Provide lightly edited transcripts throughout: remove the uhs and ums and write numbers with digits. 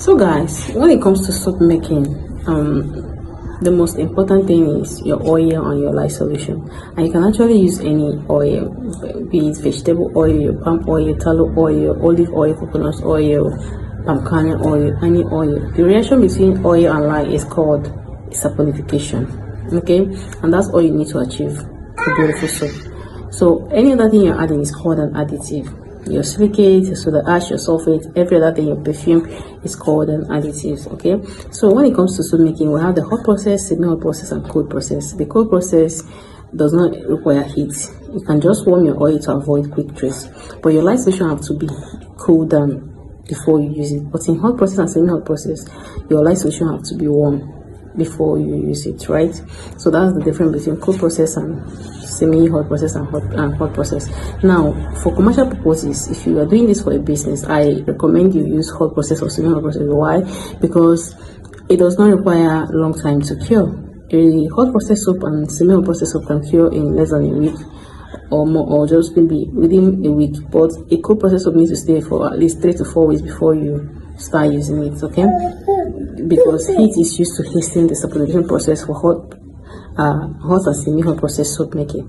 So guys, when it comes to soap making, the most important thing is your oil and your light solution. And you can actually use any oil, be it vegetable oil, palm oil, tallow oil, olive oil, coconut oil, palm kernel oil, any oil. The reaction between oil and light is called saponification. Okay, and that's all you need to achieve a beautiful soap. So any other thing you're adding is called an additive. Your silicate, your soda ash, your sulfate, every other thing, your perfume is called an additive. Okay, so when it comes to soap making, we have the hot process, semi-hot process, and cold process. The cold process does not require heat. You can just warm your oil to avoid quick trace, but your light solution have to be cooled down before you use it. But in hot process and semi-hot process, your light solution have to be warm before you use it, right? So that's the difference between cold process and semi-hot process and hot process. Now, for commercial purposes, if you are doing this for a business, I recommend you use hot process or semi-hot process. Why? Because it does not require a long time to cure. A hot process soap and semi-hot process soap can cure in less than a week or more, or just maybe within a week. But a cold process soap needs to stay for at least 3 to 4 weeks before you start using it. Okay, because heat is used to hasten the saponification process for hot and semi-hot process soap making.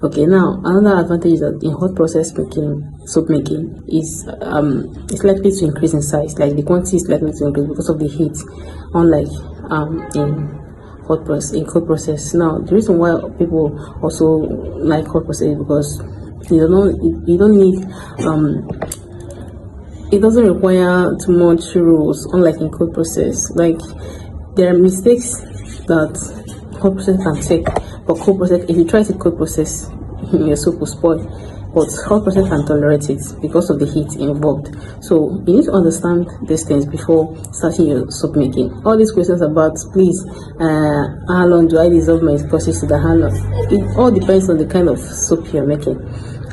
Okay, now another advantage is that in hot process making, soap making is it's likely to increase in size, like the quantity is likely to increase because of the heat, unlike in cold process. Now the reason why people also like hot process is because you don't need it doesn't require too much rules, unlike in cold process. Like there are mistakes that hot process can take, but cold process, if you try to cold process, your soap will spoil. But hot process can tolerate it because of the heat involved. So you need to understand these things before starting your soap making. All these questions about, please, how long do I dissolve my process to the how long? It all depends on the kind of soap you're making.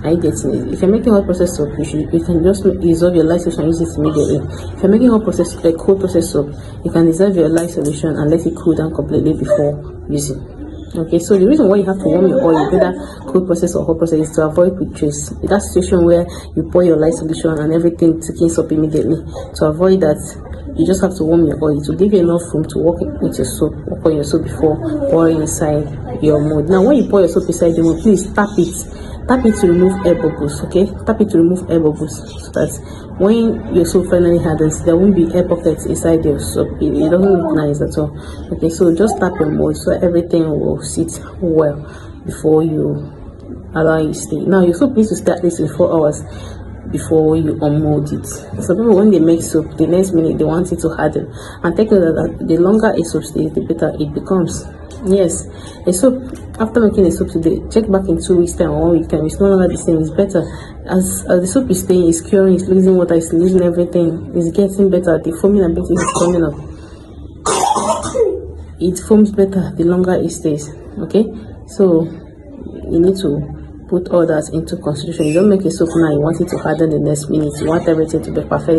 Are you getting it? If you're making hot process soap, you can just dissolve your light solution and use it immediately. If you're making hot process, like cold process soap, you can dissolve your light solution and let it cool down completely before using. Okay, so the reason why you have to warm your oil, whether cold process or hot process, is to avoid quick trace. In that situation where you pour your light solution and everything taking up immediately, to avoid that, you just have to warm your oil to give you enough room to work with your soap, work on your soap before pouring inside your mold. Now, when you pour your soap inside the mold, please tap it to remove air bubbles. Okay, tap it to remove air bubbles, so that when your soap finally hardens, there won't be air pockets inside your soap. It doesn't look nice at all. Okay, so just tap your mold so everything will sit well before you allow it to stay. Now your soap needs to stay at least in 4 hours before you unmold it. Some people, when they make soap, the next minute they want it to harden, and take note that the longer a soap stays, the better it becomes. Yes, a soap, after making a soap today, check back in 2 weeks time or 1 week time, it's no longer the same. It's better as the soap is staying, it's curing, it's losing water, it's losing everything, it's getting better. The foaming ability is coming up. It foams better the longer it stays. Okay, so you need to put all that into consideration. You don't make a soap now, you want it to harden the next minute, you want everything to be perfect